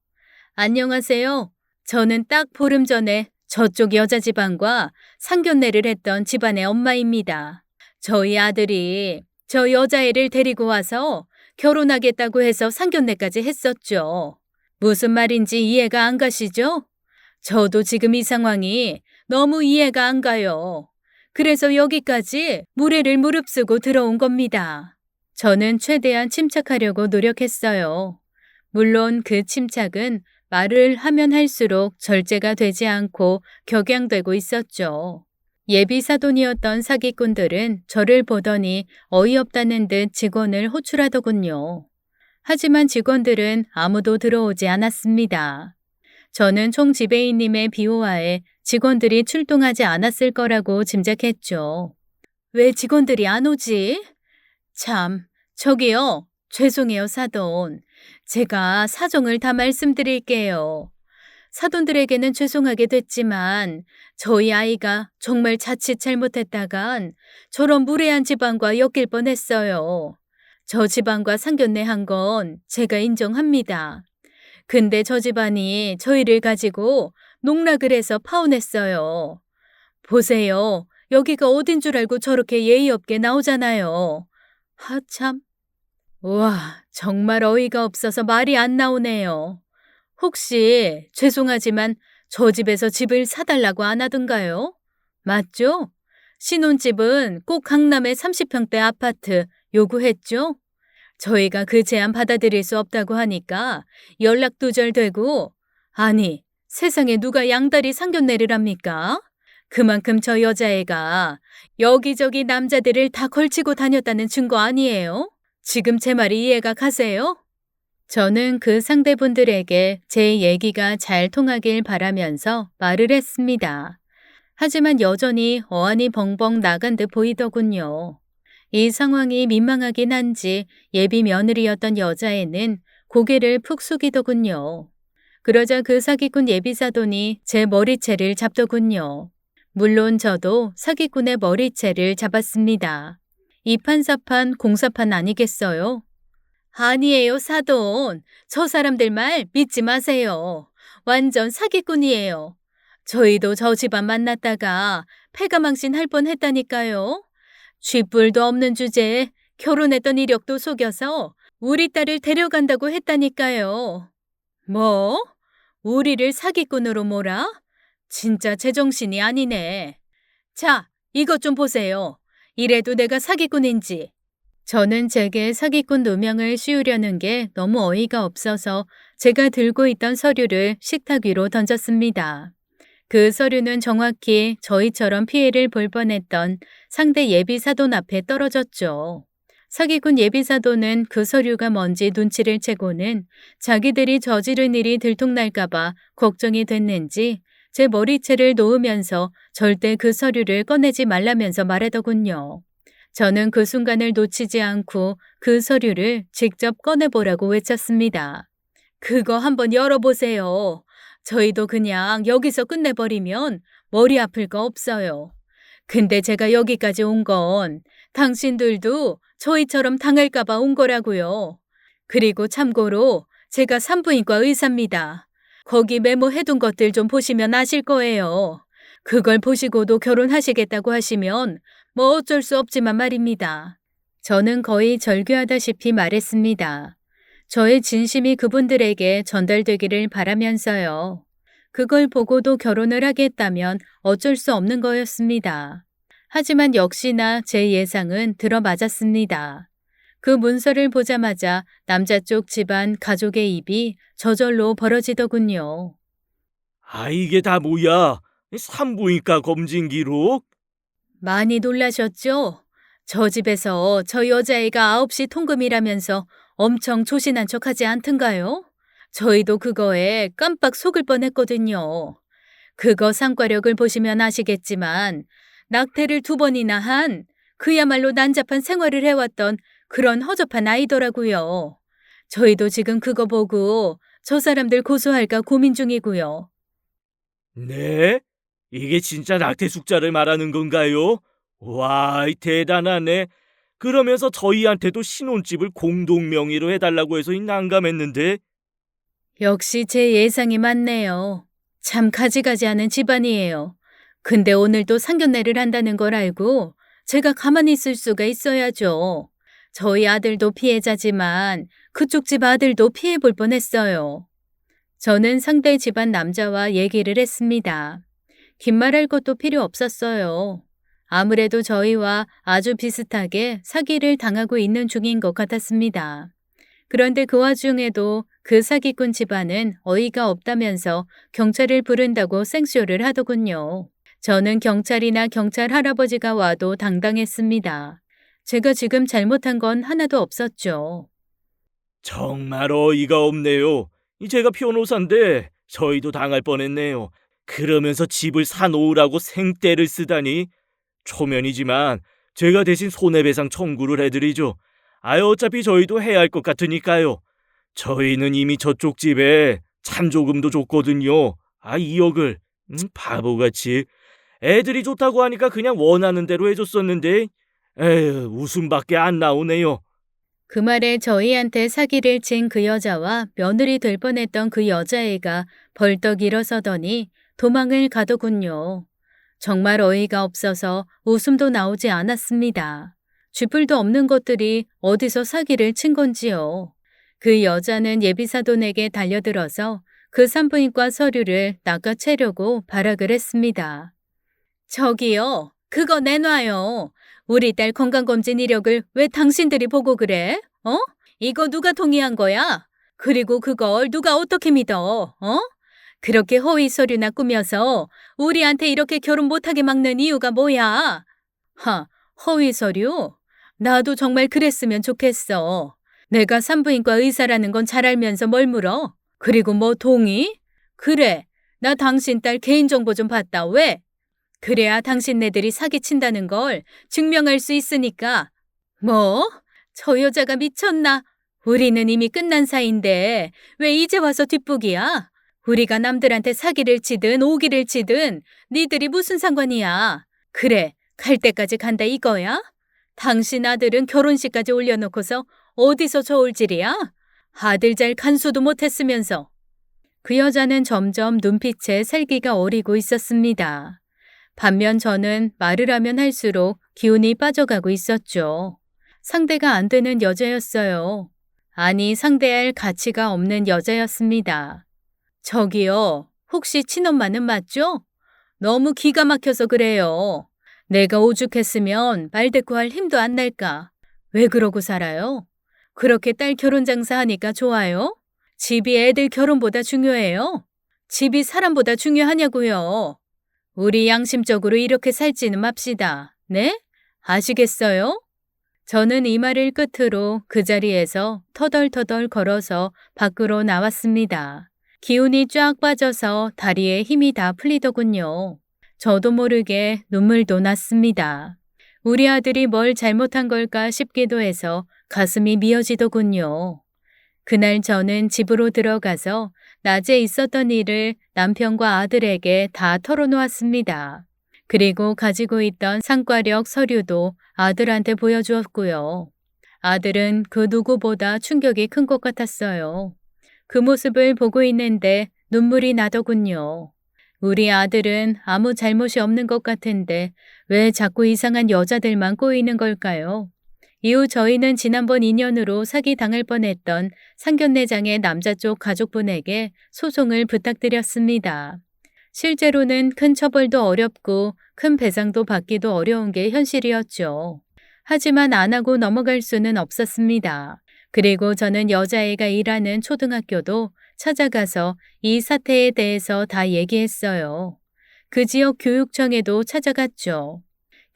A: 안녕하세요. 저는 딱 보름 전에 저쪽 여자 집안과 상견례를 했던 집안의 엄마입니다. 저희 아들이 저 여자애를 데리고 와서 결혼하겠다고 해서 상견례까지 했었죠. 무슨 말인지 이해가 안 가시죠? 저도 지금 이 상황이 너무 이해가 안 가요. 그래서 여기까지 무례를 무릅쓰고 들어온 겁니다. 저는 최대한 침착하려고 노력했어요. 물론 그 침착은 말을 하면 할수록 절제가 되지 않고 격양되고 있었죠. 예비 사돈이었던 사기꾼들은 저를 보더니 어이없다는 듯 직원을 호출하더군요. 하지만 직원들은 아무도 들어오지 않았습니다. 저는 총 지배인님의 비호하에 직원들이 출동하지 않았을 거라고 짐작했죠. 왜 직원들이 안 오지? 참, 저기요. 죄송해요, 사돈. 제가 사정을 다 말씀드릴게요. 사돈들에게는 죄송하게 됐지만 저희 아이가 정말 자칫 잘못했다간 저런 무례한 집안과 엮일 뻔했어요. 저 집안과 상견례 한 건 제가 인정합니다. 근데 저 집안이 저희를 가지고 농락을 해서 파혼했어요. 보세요. 여기가 어딘 줄 알고 저렇게 예의 없게 나오잖아요. 하참. 우와, 정말 어이가 없어서 말이 안 나오네요. 혹시 죄송하지만 저 집에서 집을 사달라고 안 하던가요? 맞죠? 신혼집은 꼭 강남의 30평대 아파트 요구했죠? 저희가 그 제안 받아들일 수 없다고 하니까 연락 두절되고, 아니, 세상에 누가 양다리 상견례를 합니까? 그만큼 저 여자애가 여기저기 남자들을 다 걸치고 다녔다는 증거 아니에요? 지금 제 말이 이해가 가세요? 저는 그 상대분들에게 제 얘기가 잘 통하길 바라면서 말을 했습니다. 하지만 여전히 어안이 벙벙 나간 듯 보이더군요. 이 상황이 민망하긴 한지 예비 며느리였던 여자애는 고개를 푹 숙이더군요. 그러자 그 사기꾼 예비사돈이 제 머리채를 잡더군요. 물론 저도 사기꾼의 머리채를 잡았습니다. 이판사판 공사판 아니겠어요? 아니에요, 사돈. 저 사람들 말 믿지 마세요. 완전 사기꾼이에요. 저희도 저 집안 만났다가 패가망신 할 뻔했다니까요. 쥐뿔도 없는 주제에 결혼했던 이력도 속여서 우리 딸을 데려간다고 했다니까요. 뭐? 우리를 사기꾼으로 몰아? 진짜 제정신이 아니네. 자, 이것 좀 보세요. 이래도 내가 사기꾼인지. 저는 제게 사기꾼 누명을 씌우려는 게 너무 어이가 없어서 제가 들고 있던 서류를 식탁 위로 던졌습니다. 그 서류는 정확히 저희처럼 피해를 볼 뻔했던 상대 예비사돈 앞에 떨어졌죠. 사기꾼 예비사돈은 그 서류가 뭔지 눈치를 채고는 자기들이 저지른 일이 들통날까봐 걱정이 됐는지 제 머리채를 놓으면서 절대 그 서류를 꺼내지 말라면서 말하더군요. 저는 그 순간을 놓치지 않고 그 서류를 직접 꺼내보라고 외쳤습니다. 그거 한번 열어보세요. 저희도 그냥 여기서 끝내버리면 머리 아플 거 없어요. 근데 제가 여기까지 온 건 당신들도 저희처럼 당할까봐 온 거라고요. 그리고 참고로 제가 산부인과 의사입니다. 거기 메모해둔 것들 좀 보시면 아실 거예요. 그걸 보시고도 결혼하시겠다고 하시면 뭐 어쩔 수 없지만 말입니다. 저는 거의 절규하다시피 말했습니다. 저의 진심이 그분들에게 전달되기를 바라면서요. 그걸 보고도 결혼을 하겠다면 어쩔 수 없는 거였습니다. 하지만 역시나 제 예상은 들어맞았습니다. 그 문서를 보자마자 남자 쪽 집안 가족의 입이 저절로 벌어지더군요.
B: 아, 이게 다 뭐야? 산부인과 검진 기록?
A: 많이 놀라셨죠? 저 집에서 저 여자애가 9시 통금이라면서 엄청 조신한 척하지 않던가요? 저희도 그거에 깜빡 속을 뻔했거든요. 그거 상과력을 보시면 아시겠지만 낙태를 2번이나 한 그야말로 난잡한 생활을 해왔던 그런 허접한 아이더라고요. 저희도 지금 그거 보고 저 사람들 고소할까 고민 중이고요.
B: 네? 이게 진짜 낙태 숙자를 말하는 건가요? 와, 대단하네. 그러면서 저희한테도 신혼집을 공동 명의로 해달라고 해서 난감했는데.
A: 역시 제 예상이 맞네요. 참 가지가지하는 집안이에요. 근데 오늘도 상견례를 한다는 걸 알고 제가 가만히 있을 수가 있어야죠. 저희 아들도 피해자지만 그쪽 집 아들도 피해 볼 뻔했어요. 저는 상대 집안 남자와 얘기를 했습니다. 긴 말할 것도 필요 없었어요. 아무래도 저희와 아주 비슷하게 사기를 당하고 있는 중인 것 같았습니다. 그런데 그 와중에도 그 사기꾼 집안은 어이가 없다면서 경찰을 부른다고 생쇼를 하더군요. 저는 경찰이나 경찰 할아버지가 와도 당당했습니다. 제가 지금 잘못한 건 하나도 없었죠.
B: 정말 어이가 없네요. 제가 변호사인데 저희도 당할 뻔했네요. 그러면서 집을 사놓으라고 생떼를 쓰다니. 초면이지만 제가 대신 손해배상 청구를 해드리죠. 어차피 저희도 해야 할 것 같으니까요. 저희는 이미 저쪽 집에 참조금도 줬거든요. 2억을. 바보같이. 애들이 좋다고 하니까 그냥 원하는 대로 해줬었는데 에휴, 웃음밖에 안 나오네요.
A: 그 말에 저희한테 사기를 친 그 여자와 며느리 될 뻔했던 그 여자애가 벌떡 일어서더니 도망을 가더군요. 정말 어이가 없어서 웃음도 나오지 않았습니다. 쥐뿔도 없는 것들이 어디서 사기를 친 건지요. 그 여자는 예비사돈에게 달려들어서 그 산부인과 서류를 낚아채려고 발악을 했습니다. 저기요, 그거 내놔요. 우리 딸 건강검진 이력을 왜 당신들이 보고 그래? 이거 누가 동의한 거야? 그리고 그걸 누가 어떻게 믿어? 그렇게 허위 서류나 꾸며서 우리한테 이렇게 결혼 못하게 막는 이유가 뭐야? 허위 서류? 나도 정말 그랬으면 좋겠어. 내가 산부인과 의사라는 건 잘 알면서 뭘 물어? 그리고 뭐 동의? 그래, 나 당신 딸 개인정보 좀 봤다. 왜? 그래야 당신네들이 사기친다는 걸 증명할 수 있으니까. 뭐? 저 여자가 미쳤나? 우리는 이미 끝난 사이인데 왜 이제 와서 뒷북이야? 우리가 남들한테 사기를 치든 오기를 치든 니들이 무슨 상관이야? 그래, 갈 때까지 간다 이거야? 당신 아들은 결혼식까지 올려놓고서 어디서 저울질이야? 아들 잘 간수도 못했으면서. 그 여자는 점점 눈빛에 살기가 어리고 있었습니다. 반면 저는 말을 하면 할수록 기운이 빠져가고 있었죠. 상대가 안 되는 여자였어요. 아니, 상대할 가치가 없는 여자였습니다. 저기요, 혹시 친엄마는 맞죠? 너무 기가 막혀서 그래요. 내가 오죽했으면 말 대꾸 할 힘도 안 날까? 왜 그러고 살아요? 그렇게 딸 결혼 장사하니까 좋아요? 집이 애들 결혼보다 중요해요? 집이 사람보다 중요하냐고요? 우리 양심적으로 이렇게 살지는 맙시다. 네? 아시겠어요? 저는 이 말을 끝으로 그 자리에서 터덜터덜 걸어서 밖으로 나왔습니다. 기운이 쫙 빠져서 다리에 힘이 다 풀리더군요. 저도 모르게 눈물도 났습니다. 우리 아들이 뭘 잘못한 걸까 싶기도 해서 가슴이 미어지더군요. 그날 저는 집으로 들어가서 낮에 있었던 일을 남편과 아들에게 다 털어놓았습니다. 그리고 가지고 있던 상과력 서류도 아들한테 보여주었고요. 아들은 그 누구보다 충격이 큰 것 같았어요. 그 모습을 보고 있는데 눈물이 나더군요. 우리 아들은 아무 잘못이 없는 것 같은데 왜 자꾸 이상한 여자들만 꼬이는 걸까요? 이후 저희는 지난번 인연으로 사기당할 뻔했던 상견례장의 남자 쪽 가족분에게 소송을 부탁드렸습니다. 실제로는 큰 처벌도 어렵고 큰 배상도 받기도 어려운 게 현실이었죠. 하지만 안 하고 넘어갈 수는 없었습니다. 그리고 저는 여자애가 일하는 초등학교도 찾아가서 이 사태에 대해서 다 얘기했어요. 그 지역 교육청에도 찾아갔죠.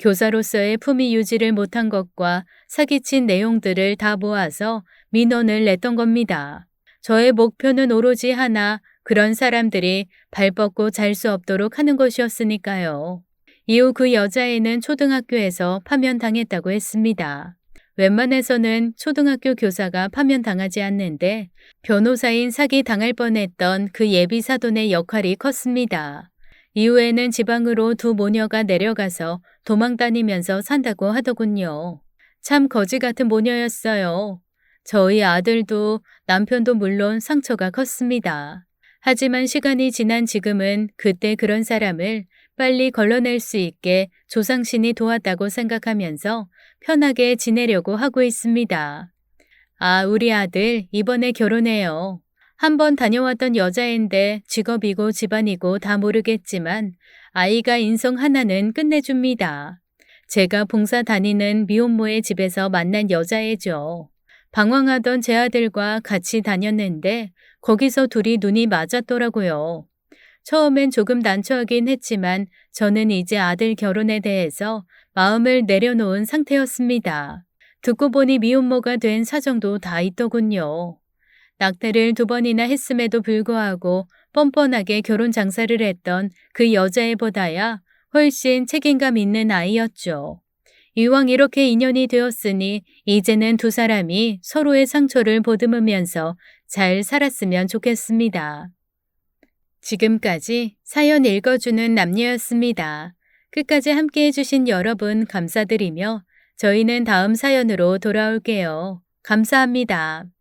A: 교사로서의 품위 유지를 못한 것과 사기친 내용들을 다 모아서 민원을 냈던 겁니다. 저의 목표는 오로지 하나, 그런 사람들이 발 뻗고 잘 수 없도록 하는 것이었으니까요. 이후 그 여자애는 초등학교에서 파면당했다고 했습니다. 웬만해서는 초등학교 교사가 파면당하지 않는데 변호사인 사기 당할 뻔했던 그 예비사돈의 역할이 컸습니다. 이후에는 지방으로 두 모녀가 내려가서 도망다니면서 산다고 하더군요. 참 거지 같은 모녀였어요. 저희 아들도 남편도 물론 상처가 컸습니다. 하지만 시간이 지난 지금은 그때 그런 사람을 빨리 걸러낼 수 있게 조상신이 도왔다고 생각하면서 편하게 지내려고 하고 있습니다. 아, 우리 아들 이번에 결혼해요. 한번 다녀왔던 여자인데 직업이고 집안이고 다 모르겠지만 아이가 인성 하나는 끝내줍니다. 제가 봉사 다니는 미혼모의 집에서 만난 여자애죠. 방황하던 제 아들과 같이 다녔는데 거기서 둘이 눈이 맞았더라고요. 처음엔 조금 난처하긴 했지만 저는 이제 아들 결혼에 대해서 마음을 내려놓은 상태였습니다. 듣고 보니 미혼모가 된 사정도 다 있더군요. 낙태를 2번이나 했음에도 불구하고 뻔뻔하게 결혼 장사를 했던 그 여자애보다야 훨씬 책임감 있는 아이였죠. 이왕 이렇게 인연이 되었으니 이제는 두 사람이 서로의 상처를 보듬으면서 잘 살았으면 좋겠습니다. 지금까지 사연 읽어주는 남녀였습니다. 끝까지 함께 해주신 여러분 감사드리며 저희는 다음 사연으로 돌아올게요. 감사합니다.